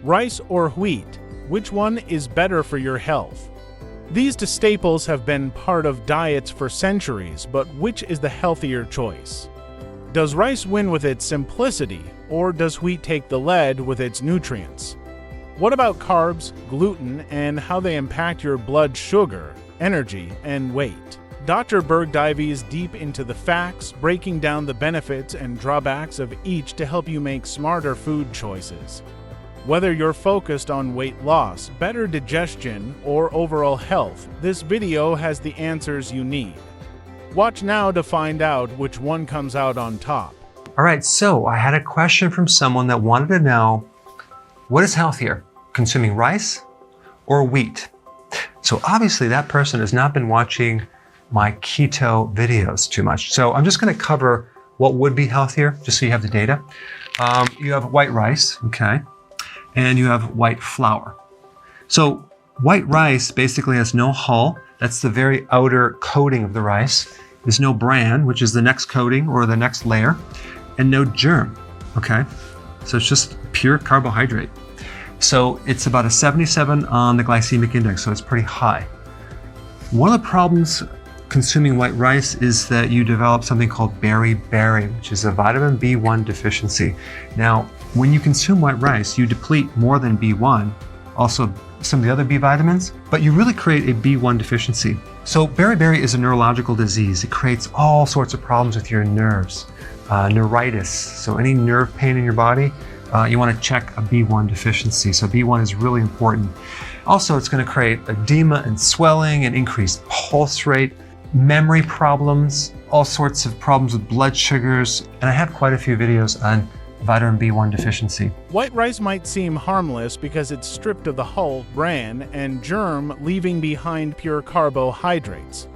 Rice or wheat? Which one is better for your health? These two staples have been part of diets for centuries, but which is the healthier choice? Does rice win with its simplicity, or does wheat take the lead with its nutrients? What about carbs, gluten, and how they impact your blood sugar, energy, and weight? Dr. Berg dives deep into the facts, breaking down the benefits and drawbacks of each to help you make smarter food choices. Whether you're focused on weight loss, better digestion, or overall health, this video has the answers you need. Watch now to find out which one comes out on top. All right, so I had a question from someone that wanted to know, what is healthier, consuming rice or wheat? So obviously that person has not been watching my keto videos too much. So I'm just gonna cover what would be healthier, just so you have the data. You have white rice, okay? And you have white flour. So white rice basically has no hull. That's the very outer coating of the rice. There's no bran, which is the next coating or the next layer, and no germ, okay? So it's just pure carbohydrate. So it's about a 77 on the glycemic index, so it's pretty high. One of the problems consuming white rice is that you develop something called Beriberi, which is a vitamin B1 deficiency. Now, when you consume white rice, you deplete more than B1, also some of the other B vitamins, but you really create a B1 deficiency. So beriberi is a neurological disease. It creates all sorts of problems with your nerves, neuritis. So any nerve pain in your body, you want to check a B1 deficiency. So B1 is really important. Also, it's going to create edema and swelling and increased pulse rate, memory problems, all sorts of problems with blood sugars. And I have quite a few videos on vitamin B1 deficiency. White rice might seem harmless because it's stripped of the hull, bran, and germ, leaving behind pure carbohydrates.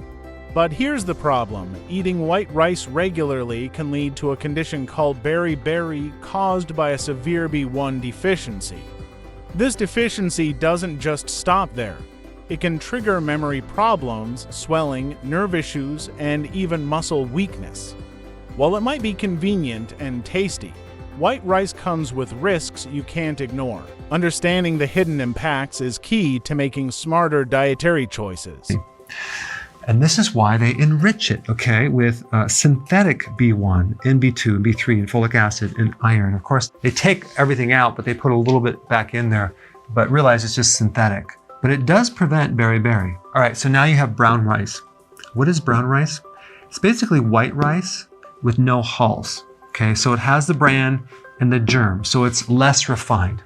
But here's the problem. Eating white rice regularly can lead to a condition called beriberi, caused by a severe B1 deficiency. This deficiency doesn't just stop there. It can trigger memory problems, swelling, nerve issues, and even muscle weakness. While it might be convenient and tasty, white rice comes with risks you can't ignore. Understanding the hidden impacts is key to making smarter dietary choices. And this is why they enrich it, okay, with synthetic B1 and B2 and B3 and folic acid and iron. Of course, they take everything out, but they put a little bit back in there, but realize it's just synthetic. But it does prevent beriberi. All right, so now you have brown rice. What is brown rice? It's basically white rice with no hulls. Okay, so it has the bran and the germ, so it's less refined.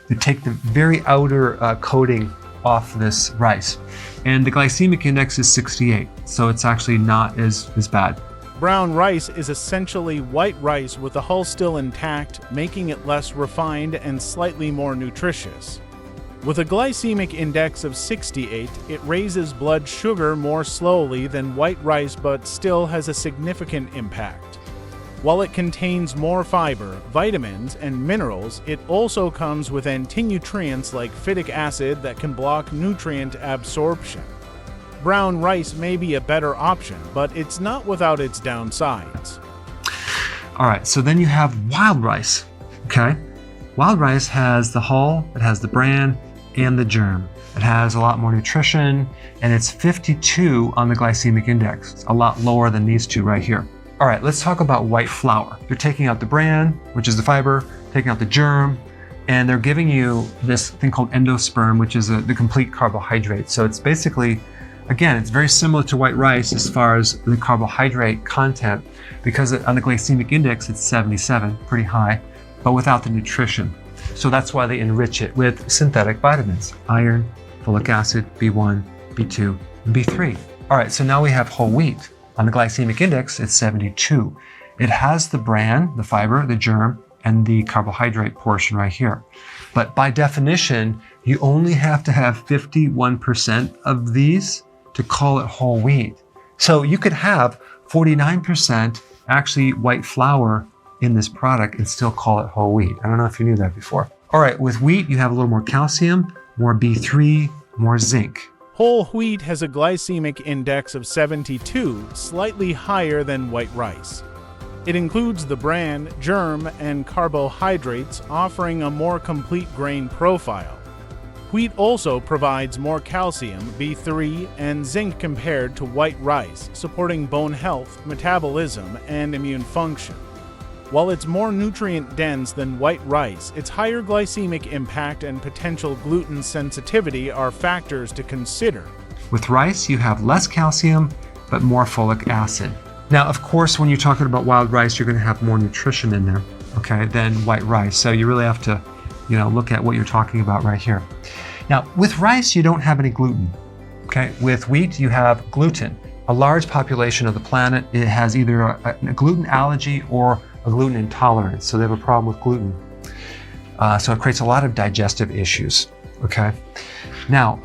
They take the very outer coating off this rice. And the glycemic index is 68, so it's actually not as bad. Brown rice is essentially white rice with the hull still intact, making it less refined and slightly more nutritious. With a glycemic index of 68, it raises blood sugar more slowly than white rice but still has a significant impact. While it contains more fiber, vitamins, and minerals, it also comes with antinutrients like phytic acid that can block nutrient absorption. Brown rice may be a better option, but it's not without its downsides. All right, so then you have wild rice, okay? Wild rice has the hull, it has the bran, and the germ. It has a lot more nutrition, and it's 52 on the glycemic index. It's a lot lower than these two right here. All right, let's talk about white flour. They're taking out the bran, which is the fiber, taking out the germ, and they're giving you this thing called endosperm, which is the complete carbohydrate. So it's basically, again, it's very similar to white rice as far as the carbohydrate content, because on the glycemic index, it's 77, pretty high, but without the nutrition. So that's why they enrich it with synthetic vitamins, iron, folic acid, B1, B2, and B3. All right, so now we have whole wheat. On the glycemic index, it's 72. It has the bran, the fiber, the germ, and the carbohydrate portion right here. But by definition, you only have to have 51% of these to call it whole wheat. So you could have 49% actually white flour in this product and still call it whole wheat. I don't know if you knew that before. All right, with wheat, you have a little more calcium, more B3, more zinc. Whole wheat has a glycemic index of 72, slightly higher than white rice. It includes the bran, germ, and carbohydrates, offering a more complete grain profile. Wheat also provides more calcium, B3, and zinc compared to white rice, supporting bone health, metabolism, and immune function. While it's more nutrient-dense than white rice, its higher glycemic impact and potential gluten sensitivity are factors to consider. With rice, you have less calcium, but more folic acid. Now, of course, when you're talking about wild rice, you're going to have more nutrition in there, okay, than white rice. So you really have to, look at what you're talking about right here. Now, with rice, you don't have any gluten, okay? With wheat, you have gluten. A large population of the planet, it has either a gluten allergy or a gluten intolerance, so they have a problem with gluten. So it creates a lot of digestive issues, okay? Now,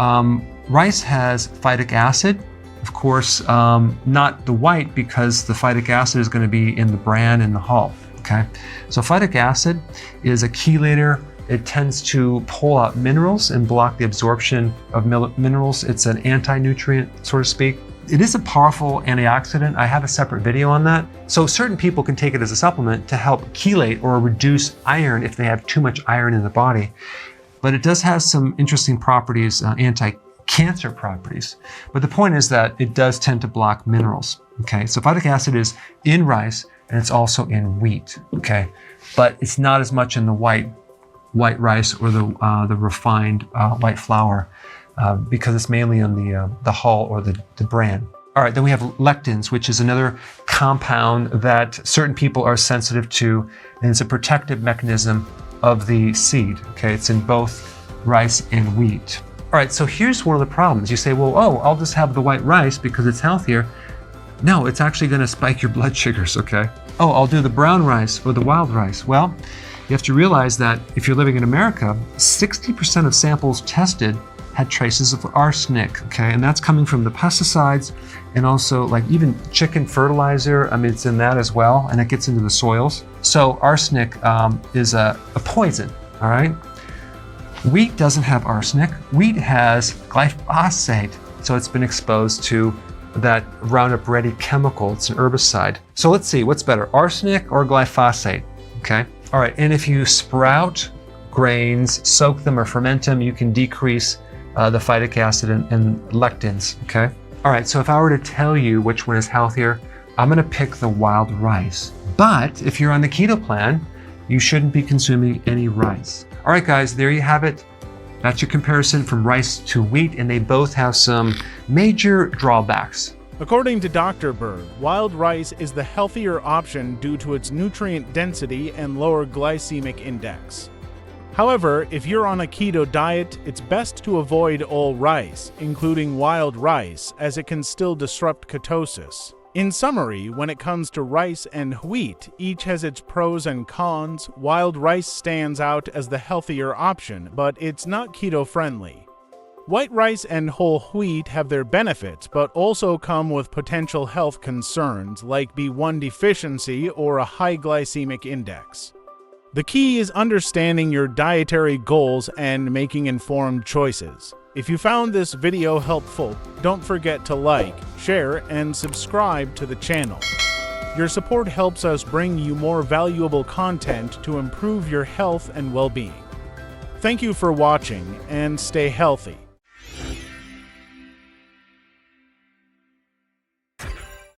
rice has phytic acid. Of course, not the white, because the phytic acid is going to be in the bran and the hull, okay? So phytic acid is a chelator. It tends to pull out minerals and block the absorption of minerals. It's an anti-nutrient, so to speak. It is a powerful antioxidant. I have a separate video on that. So certain people can take it as a supplement to help chelate or reduce iron if they have too much iron in the body. But it does have some interesting properties, anti-cancer properties. But the point is that it does tend to block minerals, okay? So phytic acid is in rice and it's also in wheat, okay? But it's not as much in the white rice or the refined white flour because it's mainly on the hull or the bran. All right, then we have lectins, which is another compound that certain people are sensitive to, and it's a protective mechanism of the seed, okay? It's in both rice and wheat. All right, so here's one of the problems. You say, well, I'll just have the white rice because it's healthier. No, it's actually gonna spike your blood sugars, okay? Oh, I'll do the brown rice or the wild rice. Well, you have to realize that if you're living in America, 60% of samples tested had traces of arsenic, okay? And that's coming from the pesticides and also like even chicken fertilizer, it's in that as well, and it gets into the soils. So arsenic is a poison, all right? Wheat doesn't have arsenic. Wheat has glyphosate, so it's been exposed to that Roundup Ready chemical. It's an herbicide. So let's see, what's better, arsenic or glyphosate, okay? All right, and if you sprout grains, soak them or ferment them, you can decrease the phytic acid and lectins, okay? All right, so if I were to tell you which one is healthier, I'm gonna pick the wild rice. But if you're on the keto plan, you shouldn't be consuming any rice. All right, guys, there you have it. That's your comparison from rice to wheat, and they both have some major drawbacks. According to Dr. Berg, wild rice is the healthier option due to its nutrient density and lower glycemic index. However, if you're on a keto diet, it's best to avoid all rice, including wild rice, as it can still disrupt ketosis. In summary, when it comes to rice and wheat, each has its pros and cons. Wild rice stands out as the healthier option, but it's not keto-friendly. White rice and whole wheat have their benefits, but also come with potential health concerns like B1 deficiency or a high glycemic index. The key is understanding your dietary goals and making informed choices. If you found this video helpful, don't forget to like, share, and subscribe to the channel. Your support helps us bring you more valuable content to improve your health and well-being. Thank you for watching, and stay healthy.